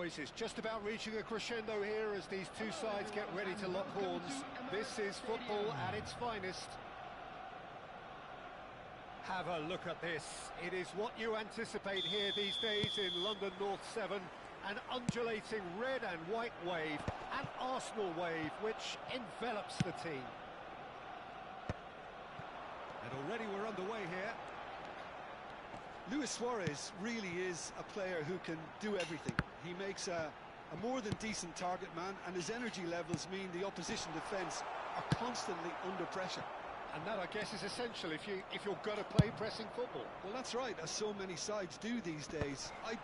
noise is just about reaching a crescendo here as these two sides get ready to lock horns. This is football at its finest. Have a look at this. It is what you anticipate here these days in London North 7. An undulating red and white wave, an Arsenal wave which envelops the team. And already we're underway here. Luis Suarez really is a player who can do everything. He makes a more than decent target man, and his energy levels mean the opposition defence are constantly under pressure. And that, I guess, is essential if you're going to play pressing football. Well, that's right, as so many sides do these days. I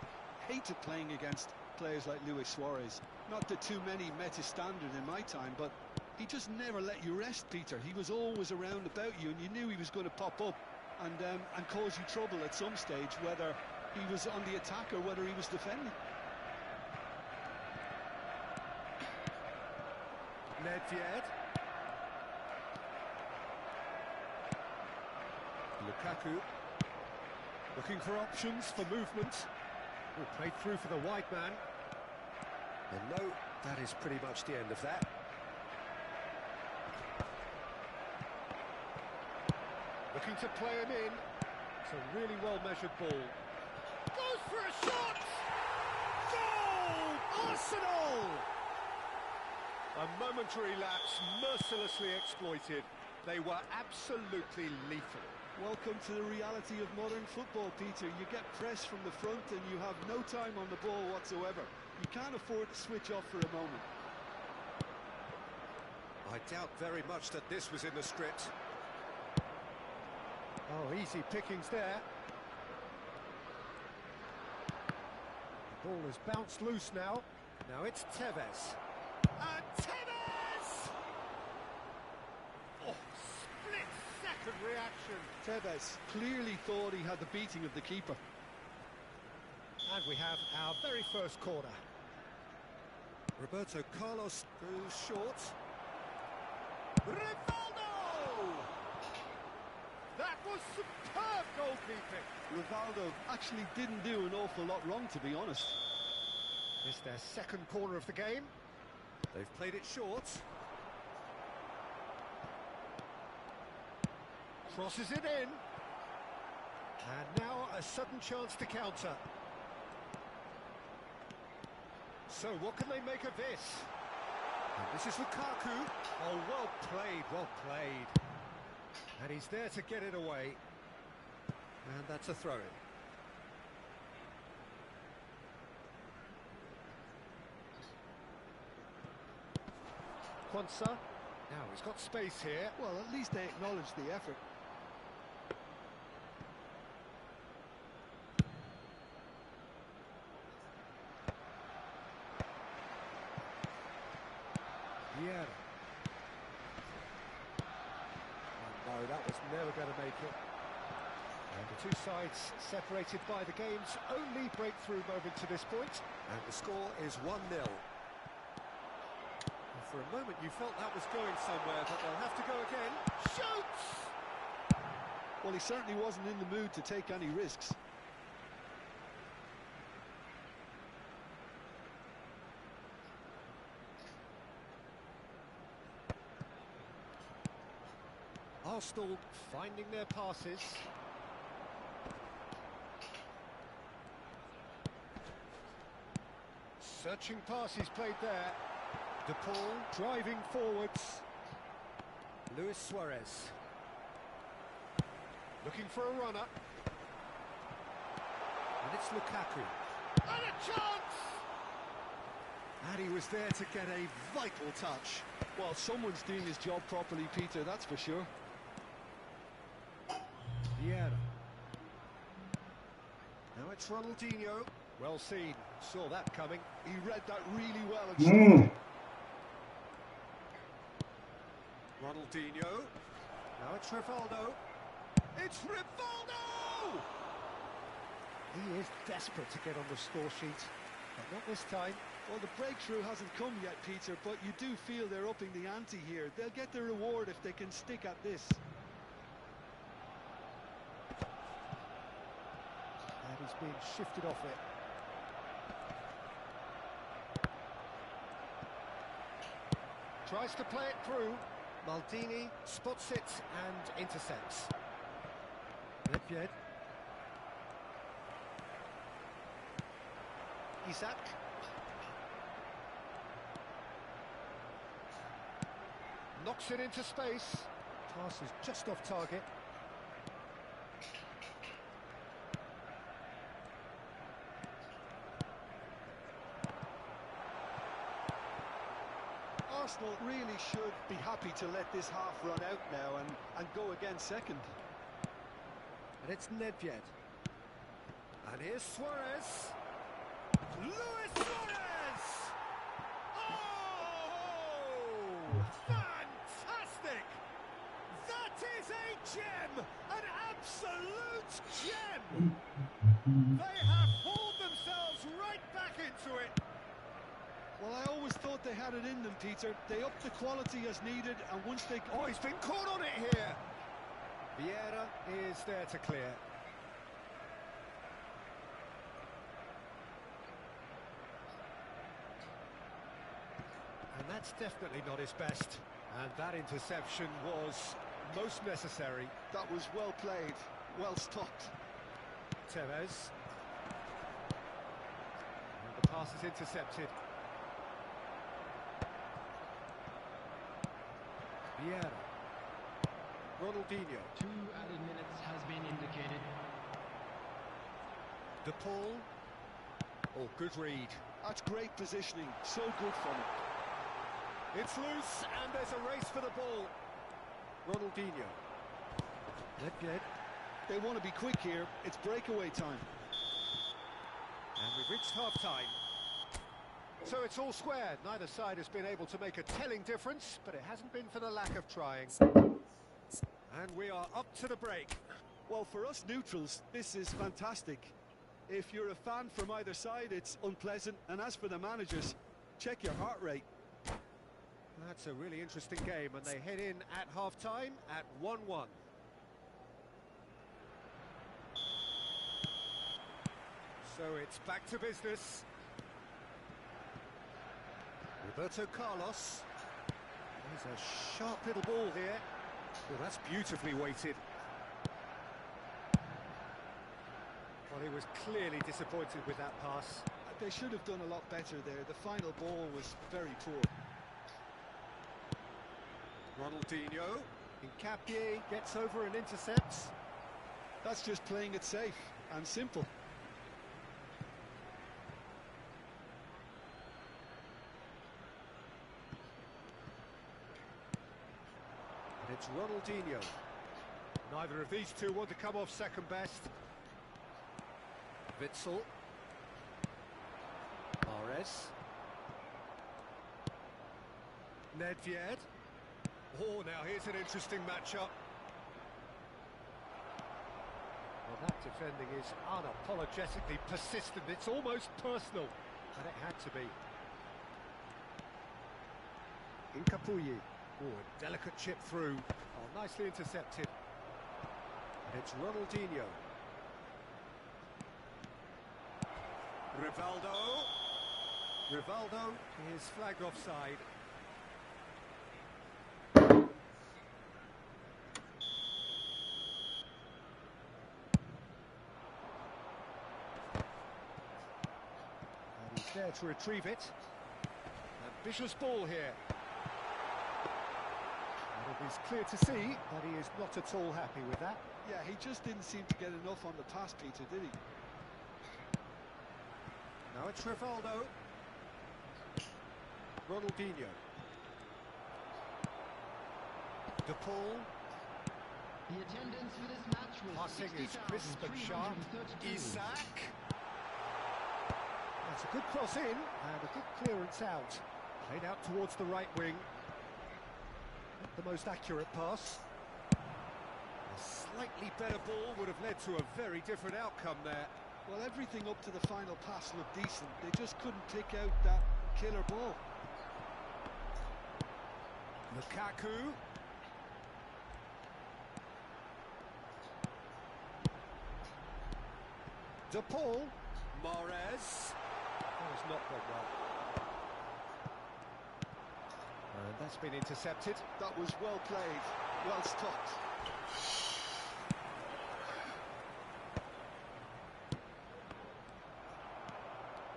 hated playing against players like Luis Suarez. Not that too many met his standard in my time, but he just never let you rest, Peter. He was always around about you, and you knew he was going to pop up and cause you trouble at some stage, whether he was on the attack or whether he was defending. Nedved. Lukaku. Looking for options for movement. Oh, played through for the wide man. And no, that is pretty much the end of that. Looking to play him in. It's a really well-measured ball. Goes for a shot! Goal! Arsenal! A momentary lapse mercilessly exploited. They were absolutely lethal. Welcome to the reality of modern football, Peter. You get pressed from the front and you have no time on the ball whatsoever. You can't afford to switch off for a moment. I doubt very much that this was in the script. Oh, easy pickings there. The ball has bounced loose now. Now it's Tevez. And Tevez! Oh, split-second reaction. Tevez clearly thought he had the beating of the keeper. And we have our very first corner. Roberto Carlos goes short. Rivaldo! That was superb goalkeeping. Rivaldo actually didn't do an awful lot wrong, to be honest. It's their second corner of the game. They've played it short. Crosses it in. And now a sudden chance to counter. So what can they make of this? And this is Lukaku. Oh, well played, well played. And he's there to get it away. And that's a throw-in. Quansah. Now he's got space here. Well, at least they acknowledge the effort. Yeah. Oh, no, that was never going to make it. And the two sides separated by the game's only breakthrough moment to this point. And the score is 1-0. For a moment you felt that was going somewhere, but they'll have to go again. Shoots! Well, he certainly wasn't in the mood to take any risks. Arsenal finding their passes. Searching passes played there. De Paul driving forwards. Luis Suarez. Looking for a runner. And it's Lukaku. And a chance! And he was there to get a vital touch. Well, someone's doing his job properly, Peter, that's for sure. Vieira. Now it's Ronaldinho. Well seen. Saw that coming. He read that really well and Ronaldinho. Now it's Rivaldo. It's Rivaldo! He is desperate to get on the score sheet, but not this time. Well, the breakthrough hasn't come yet, Peter, but you do feel they're upping the ante here. They'll get their reward if they can stick at this. And he's being shifted off it. Tries to play it through. Maldini spots it and intercepts. Nedved. Isak. Knocks it into space. Pass is just off target. Arsenal really should be happy to let this half run out now and go again second. And it's Nedved. And here's Suarez. Luis Suarez! Oh! Fantastic! That is a gem! An absolute gem! They have hauled themselves right back into it. Well, I always thought they had it in them, Peter. They upped the quality as needed, and once they... Oh, he's been caught on it here! Vieira is there to clear. And that's definitely not his best. And that interception was most necessary. That was well played, well stopped. Tevez. And the pass is intercepted. Vieira. Ronaldinho. 2 added minutes has been indicated. De Paul. Oh, good read. That's great positioning, so good from him. It's loose, and there's a race for the ball. Ronaldinho. Nedved. They want to be quick here. It's breakaway time. And we've reached half-time. So it's all square. Neither side has been able to make a telling difference, but it hasn't been for the lack of trying. And we are up to the break. Well, for us neutrals, this is fantastic. If you're a fan from either side, it's unpleasant. And as for the managers, check your heart rate. That's a really interesting game, and they head in at half-time at 1-1. So it's back to business. Roberto Carlos. There's a sharp little ball here. Well, that's beautifully weighted. Well, he was clearly disappointed with that pass. They should have done a lot better there. The final ball was very poor. Ronaldinho. Nkapie gets over and intercepts. That's just playing it safe and simple. And it's Ronaldinho. Neither of these two want to come off second best. Witsel. Mahrez. Nedved. Oh, now here's an interesting matchup. Well, that defending is unapologetically persistent. It's almost personal, and it had to be. Nkapie. Oh, a delicate chip through. Oh, nicely intercepted. And it's Ronaldinho. Rivaldo is flagged offside. And he's there to retrieve it. Ambitious ball here. And it is clear to see that he is not at all happy with that. Yeah, he just didn't seem to get enough on the pass, Peter, did he? Now it's Rivaldo. Ronaldinho. De Paul. The attendance for this match was Passing is crisp and sharp. 60,332. Isak. That's a good cross in and a good clearance out. Played out towards the right wing. Not the most accurate pass. A slightly better ball would have led to a very different outcome there. Well, everything up to the final pass looked decent. They just couldn't pick out that killer ball. Lukaku. De Paul. Mahrez. That has not gone well. And That's been intercepted. That was well played, well stopped.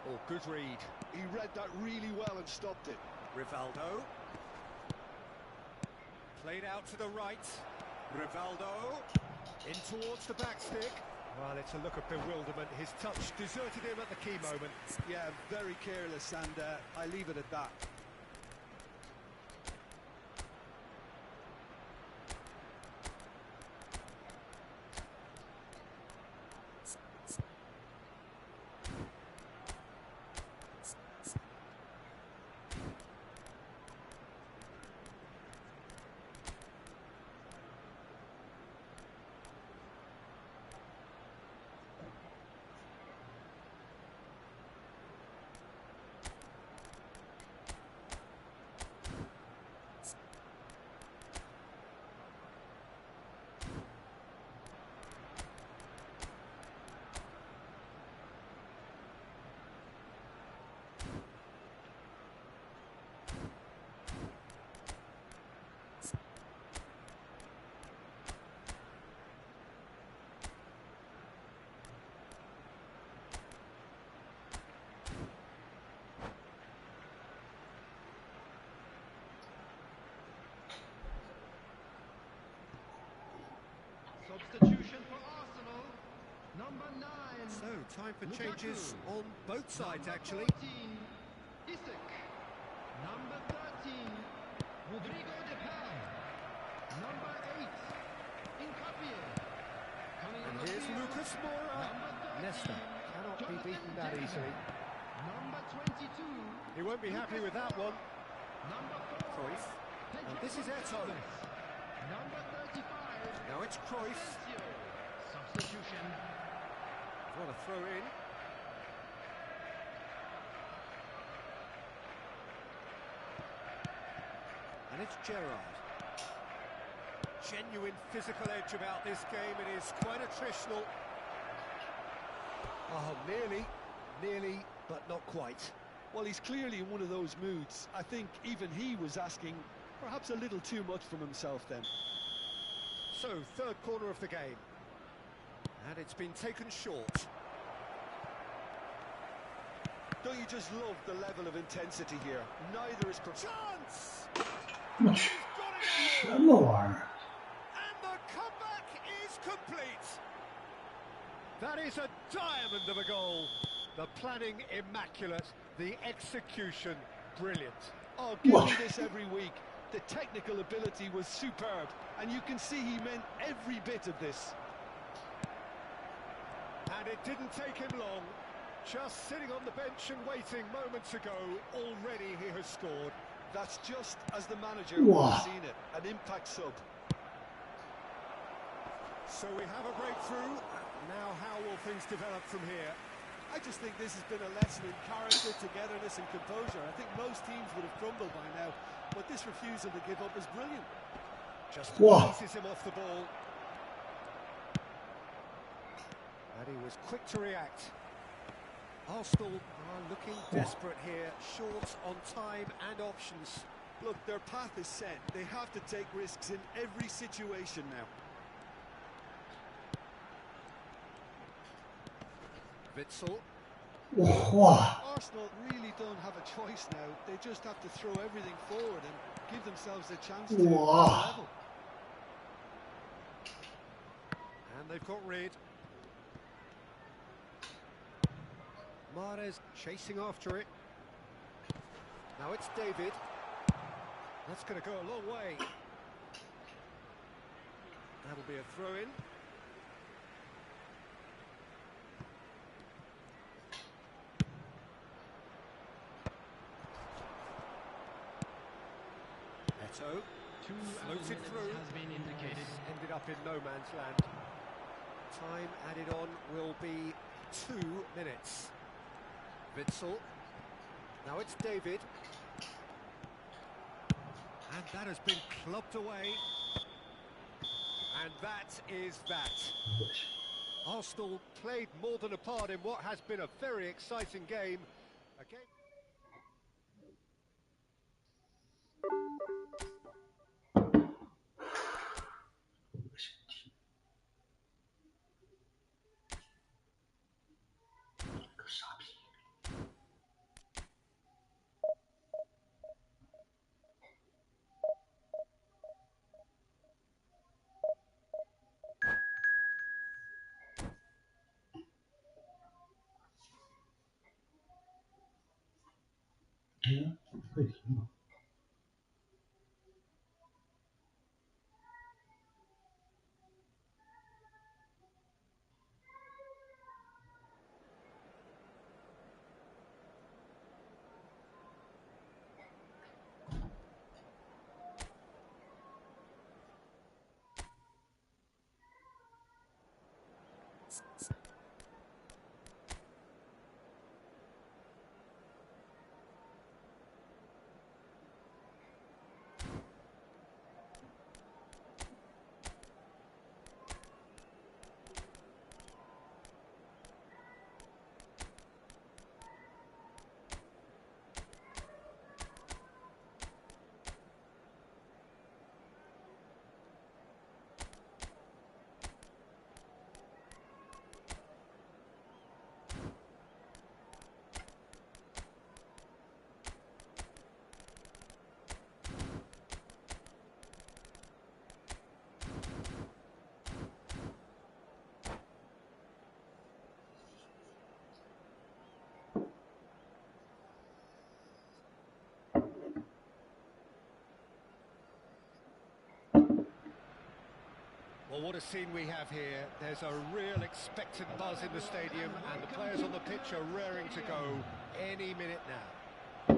Oh, good read. He read that really well and stopped it. Rivaldo. Played out to the right. Rivaldo. In towards the back stick. Well, it's a look of bewilderment. His touch deserted him at the key moment. Yeah, very careless, and I leave it at that. Substitution for Arsenal. Number 9. So, time for changes on both sides, actually. Number 14, Isak. Number 13, Rodrigo de Paul. Number 8, Incapie. And here's Lucas Moura. Leicester cannot be beaten that easily. Number 22. He won't be happy with that one. Number 4. Cruyff. And this is Eto. Number 35. Now it's Cruyff. Asensio. Substitution. What a throw in. And it's Gerrard. Genuine physical edge about this game. It is quite attritional. Oh, nearly, but not quite. Well, he's clearly in one of those moods. I think even he was asking perhaps a little too much from himself then. So, third corner of the game. And it's been taken short. Don't you just love the level of intensity here? Neither is... Chance! 我去，什么玩意儿？ And the comeback is complete. That is a diamond of a goal. The planning immaculate, the execution brilliant. Oh, give me this every week. The technical ability was superb, and you can see he meant every bit of this. And it didn't take him long. Just sitting on the bench and waiting moments ago, already he has scored. That's just as the manager would have seen it, an impact sub. So we have a breakthrough. Now how will things develop from here? I just think this has been a lesson in character, togetherness and composure. I think most teams would have crumbled by now, but this refusal to give up is brilliant. Just Wow. eases him off the ball. And he was quick to react. Arsenal are looking desperate here, short on time and options. Look, their path is set. They have to take risks in every situation now. Witsel. 哇！ Arsenal really don't have a choice now. They just have to throw everything forward and give themselves a chance to Wow. level. And they've got rid. Mahrez chasing after it. Now it's David. That's going to go a long way. That'll be a throw-in. Eto. Floated through. Has been indicated. Ended up in no man's land. Time added on will be 2 minutes. Witsel. Now it's David. And that has been clubbed away. And that is that. Arsenal played more than a part in what has been a very exciting game. A game... 嗯，会停吗？Well, what a scene we have here. There's a real expectant buzz in the stadium, and the players on the pitch are raring to go any minute now.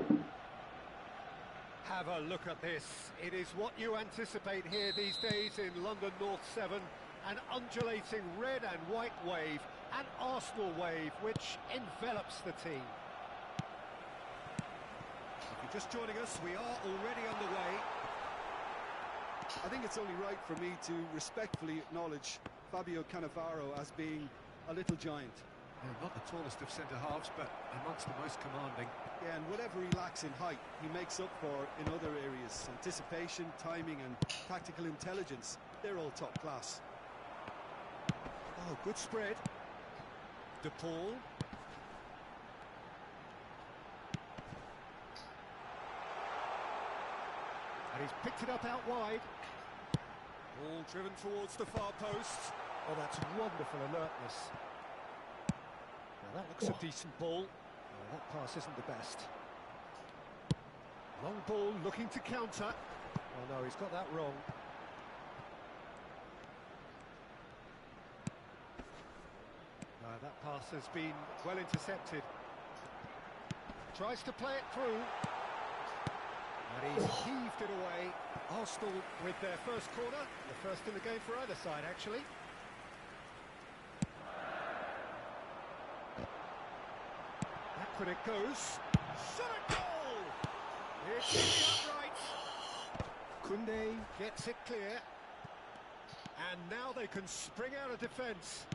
Have a look at this. It is what you anticipate here these days in London North 7. An undulating red and white wave, an Arsenal wave, which envelops the team. If you're just joining us, we are already underway. I think it's only right for me to respectfully acknowledge Fabio Cannavaro as being a little giant. Yeah, not the tallest of centre-halves, but amongst the most commanding. Yeah, and whatever he lacks in height, he makes up for in other areas. Anticipation, timing and tactical intelligence, they're all top class. Oh, good spread. De Paul. And he's picked it up out wide. Ball driven towards the far post. Oh, that's wonderful alertness. Now that looks a decent ball. Oh, that pass isn't the best. Long ball looking to counter. Oh no, he's got that wrong. No, that pass has been well intercepted. Tries to play it through. And he's heaved it away. Arsenal with their first corner, the first in the game for either side, actually. Back when it goes. Shot a goal! It's in the upright. Koundé gets it clear. And now they can spring out of defence.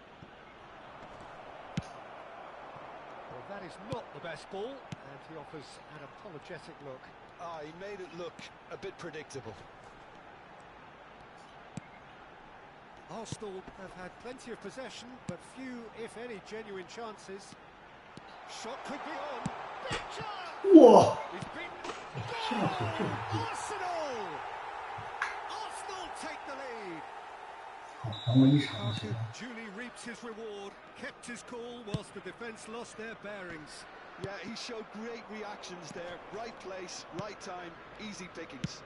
Well, that is not the best ball, and he offers an apologetic look. Ah, he made it look a bit predictable. Arsenal have had plenty of possession, but few, if any, genuine chances. Shot could be on. Big chance! 哇， He's beaten. 这样子这么低， Arsenal! Arsenal take the lead. 好，咱们一场就行 Lukaku 了。 duly reaps his reward, kept his cool whilst the defence lost their bearings. Yeah, he showed great reactions there. Right place, right time, easy pickings.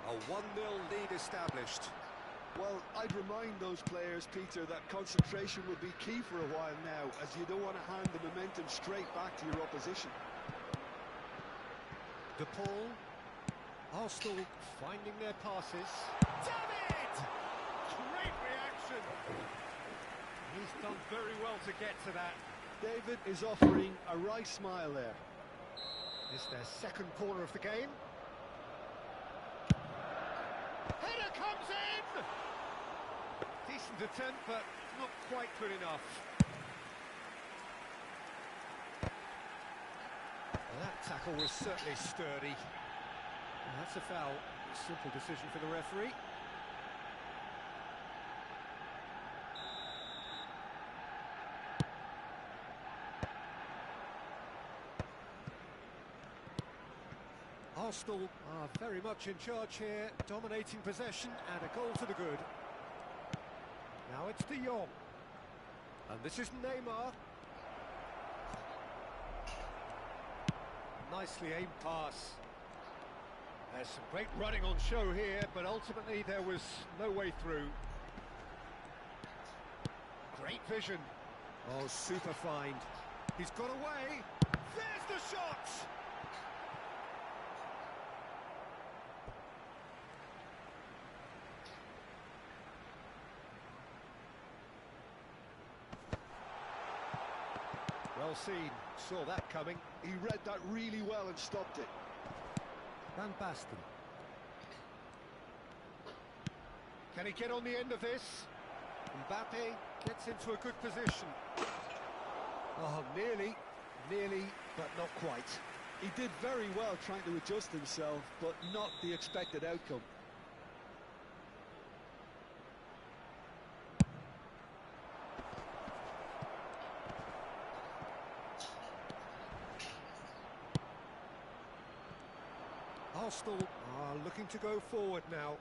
A 1-0 lead established. Well, I'd remind those players, Peter, that concentration will be key for a while now, as you don't want to hand the momentum straight back to your opposition. De Paul. Arsenal finding their passes. Damn it! Great reaction. He's done very well to get to that. David is offering a right smile there. It's their second corner of the game. Header comes in! Decent attempt, but not quite good enough. Well, that tackle was certainly sturdy. And that's a foul. Simple decision for the referee. Arsenal are very much in charge here, dominating possession and a goal to the good. Now it's De Jong. And this is Neymar. nicely aimed pass. There's some great running on show here, but ultimately there was no way through. Great vision. Oh, super find. He's got away. There's the shot! Well seen. Saw that coming. He read that really well and stopped it. Van Basten. Can he get on the end of this? Mbappe gets into a good position. Oh, nearly, but not quite. He did very well trying to adjust himself, but not the expected outcome. Arsenal are looking to go forward now.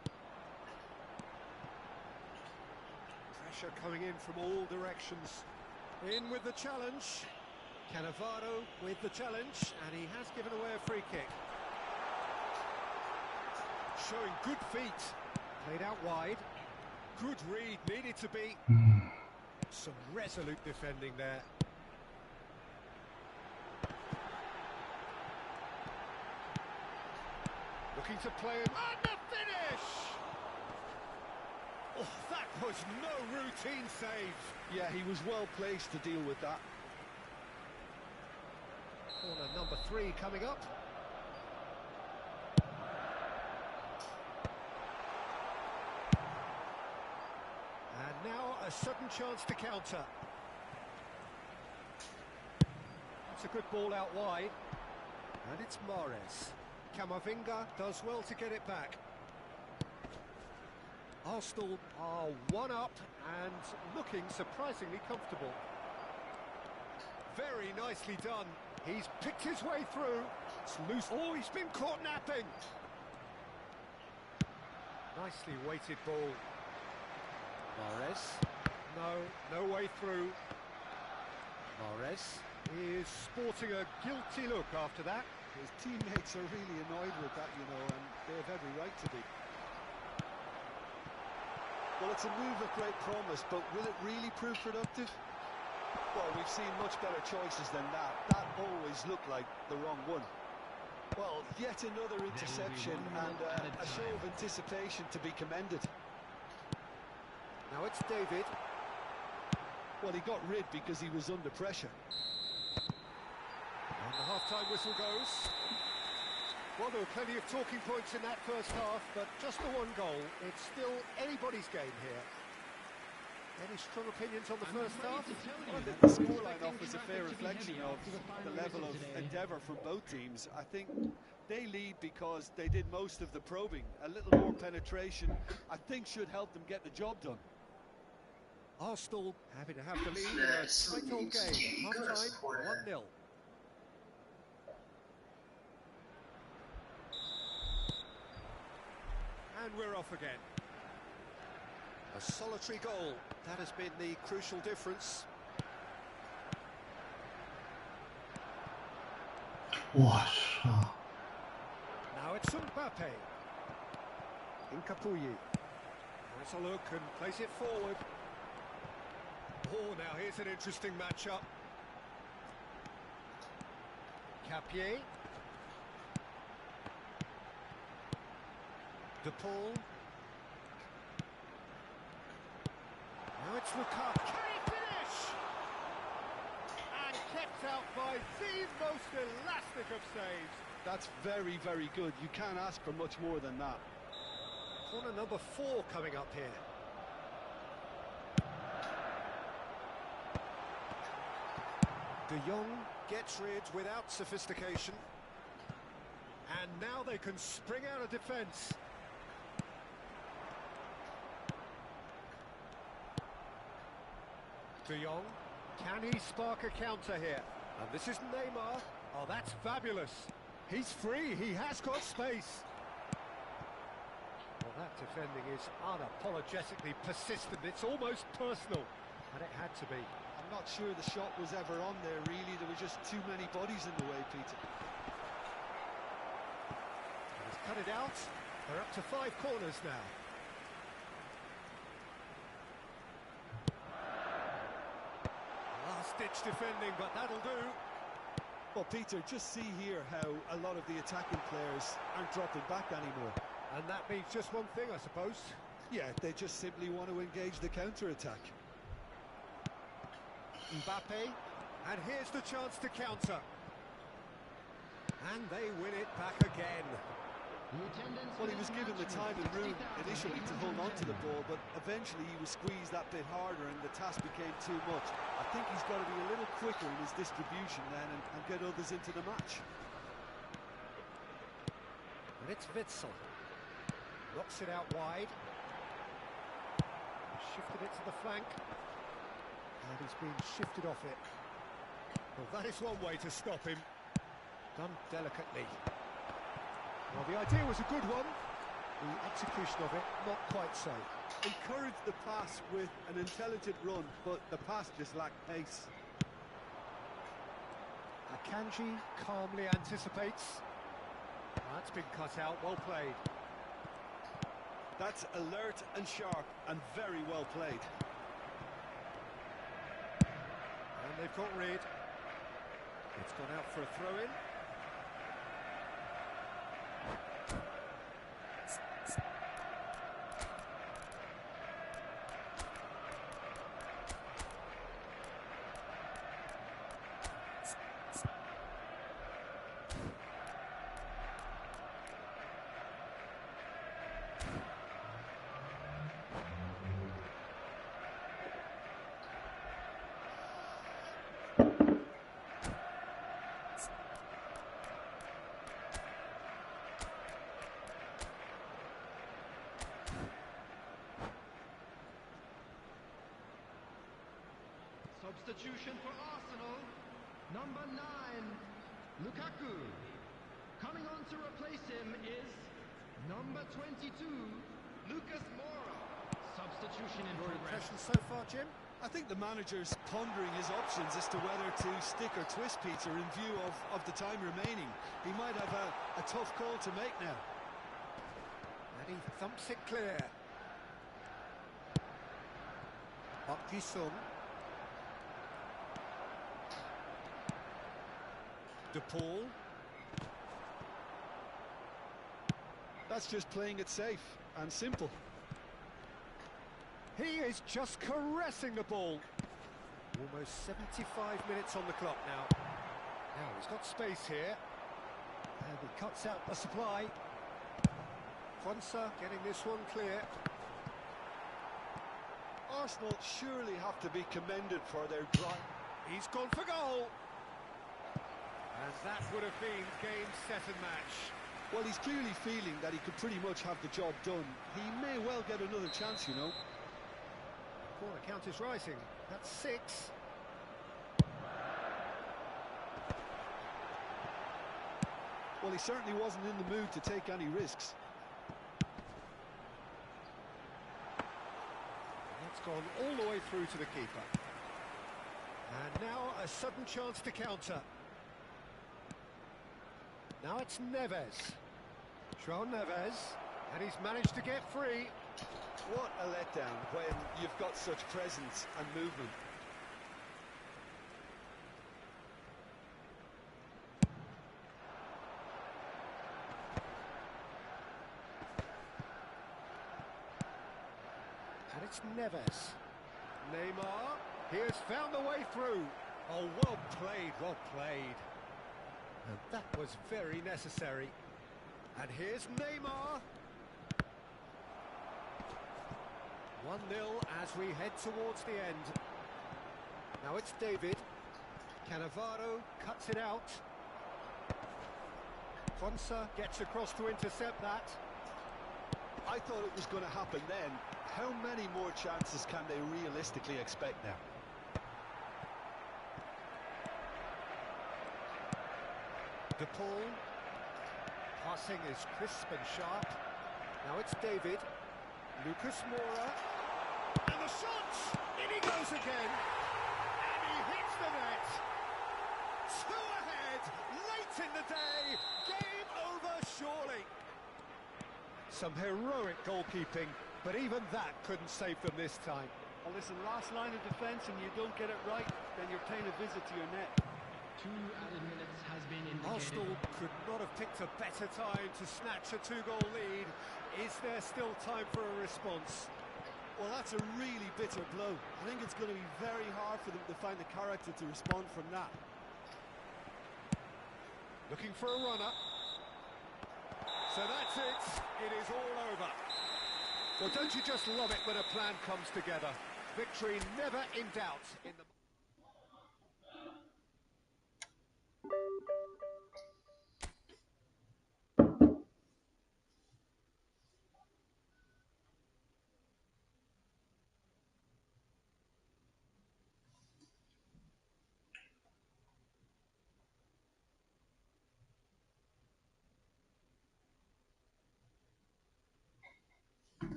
Pressure coming in from all directions. In with the challenge. Cannavaro with the challenge, and he has given away a free kick. Showing good feet. Played out wide. Good read, needed to be. Some resolute defending there. Looking to play him, and the finish! Oh, that was no routine save. Yeah, he was well placed to deal with that. Corner number 3 coming up. And now a sudden chance to counter. It's a good ball out wide. And it's Mahrez. Camavinga does well to get it back. Arsenal are 1 up and looking surprisingly comfortable. Very nicely done. He's picked his way through. It's loose. Oh, he's been caught napping. Nicely weighted ball. Mahrez. No way through. Mahrez is sporting a guilty look after that. His teammates are really annoyed with that, you know, and they have every right to be. Well, it's a move of great promise, but will it really prove productive? Well, we've seen much better choices than that. That always looked like the wrong one. Well, yet another interception and a show of anticipation to be commended. Now it's David. Well, he got rid because he was under pressure. And the half-time whistle goes. Well, there were plenty of talking points in that first half, but just the 1 goal. It's still anybody's game here. Any strong opinions on the first half? Well, the scoreline offers a fair reflection of the level of endeavour from both teams. I think they lead because they did most of the probing. A little more penetration, I think, should help them get the job done. Arsenal happy to have the lead in a tight old game. Half-time, 1-0. And we're off again. A solitary goal. That has been the crucial difference. Wow. Now it's Mbappe. Incapuyi. Has a look and plays it forward. Oh, now here's an interesting matchup. Capier. De Paul. Now it's Lukaku. Can he finish? And kept out by the most elastic of saves. That's very, very good. You can't ask for much more than that. Corner number 4 coming up here. De Jong gets rid without sophistication. And now they can spring out of defence. De Jong, can he spark a counter here? And this is Neymar. Oh, that's fabulous. He's free, he has got space. Well, that defending is unapologetically persistent. It's almost personal, and it had to be. I'm not sure the shot was ever on there, really. There were just too many bodies in the way, Peter. it out. They're up to 5 corners now. Last-ditch defending, but that'll do. Well, Peter, just see here how a lot of the attacking players aren't dropping back anymore. And that means just one thing, I suppose. Yeah, they just simply want to engage the counter-attack. Mbappe, and here's the chance to counter. And they win it back again. Well, he was given the time and room initially to hold on to the ball, but eventually he was squeezed that bit harder and the task became too much. I think he's got to be a little quicker in his distribution then and get others into the match. And it's Witsel. Knocks it out wide. Shifted it to the flank. And he's been shifted off it. Well, that is one way to stop him. Done delicately. Well, the idea was a good one. The execution of it, not quite so. Encouraged the pass with an intelligent run, but the pass just lacked pace. Akanji calmly anticipates. That's been cut out, well played. That's alert and sharp and very well played. And they've got rid. It's gone out for a throw-in. Substitution for Arsenal. Number 9, Lukaku. Coming on to replace him is number 22, Lucas Moura. Substitution in Your progress. impression so far, Jim? I think the manager's pondering his options as to whether to stick or twist Peter in view of the time remaining. He might have a tough call to make now. And he thumps it clear. Park Ji-sung. De Paul. That's just playing it safe and simple. He is just caressing the ball. Almost 75 minutes on the clock now. Now he's got space here. And he cuts out the supply. Fonsa getting this one clear. Arsenal surely have to be commended for their drive. He's gone for goal. And that would have been game, set and match. Well, he's clearly feeling that he could pretty much have the job done. He may well get another chance, you know. Corner count is rising. That's 6. Well, he certainly wasn't in the mood to take any risks. That's gone all the way through to the keeper. And now a sudden chance to counter. Now it's Neves. João Neves. And he's managed to get free. What a letdown when you've got such presence and movement. And it's Neves. Neymar. He has found a way through. Oh, well played, well played. And that was very necessary. And here's Neymar. 1-0 as we head towards the end. Now it's David. Cannavaro cuts it out. Fonsa gets across to intercept that. I thought it was going to happen then. How many more chances can they realistically expect now? De Paul. Passing is crisp and sharp. Now it's David. Lucas Moura. And the shot! In he goes again. And he hits the net. 2 ahead, late in the day. Game over, surely. Some heroic goalkeeping, but even that couldn't save them this time. Well, listen, last line of defence and you don't get it right, then you're paying a visit to your net. 2 added minutes has been indicated. Arsenal could not have picked a better time to snatch a 2-goal lead. Is there still time for a response? Well, that's a really bitter blow. I think it's going to be very hard for them to find the character to respond from that. Looking for a runner. So that's it. It is all over. Well, don't you just love it when a plan comes together? Victory never in doubt in the...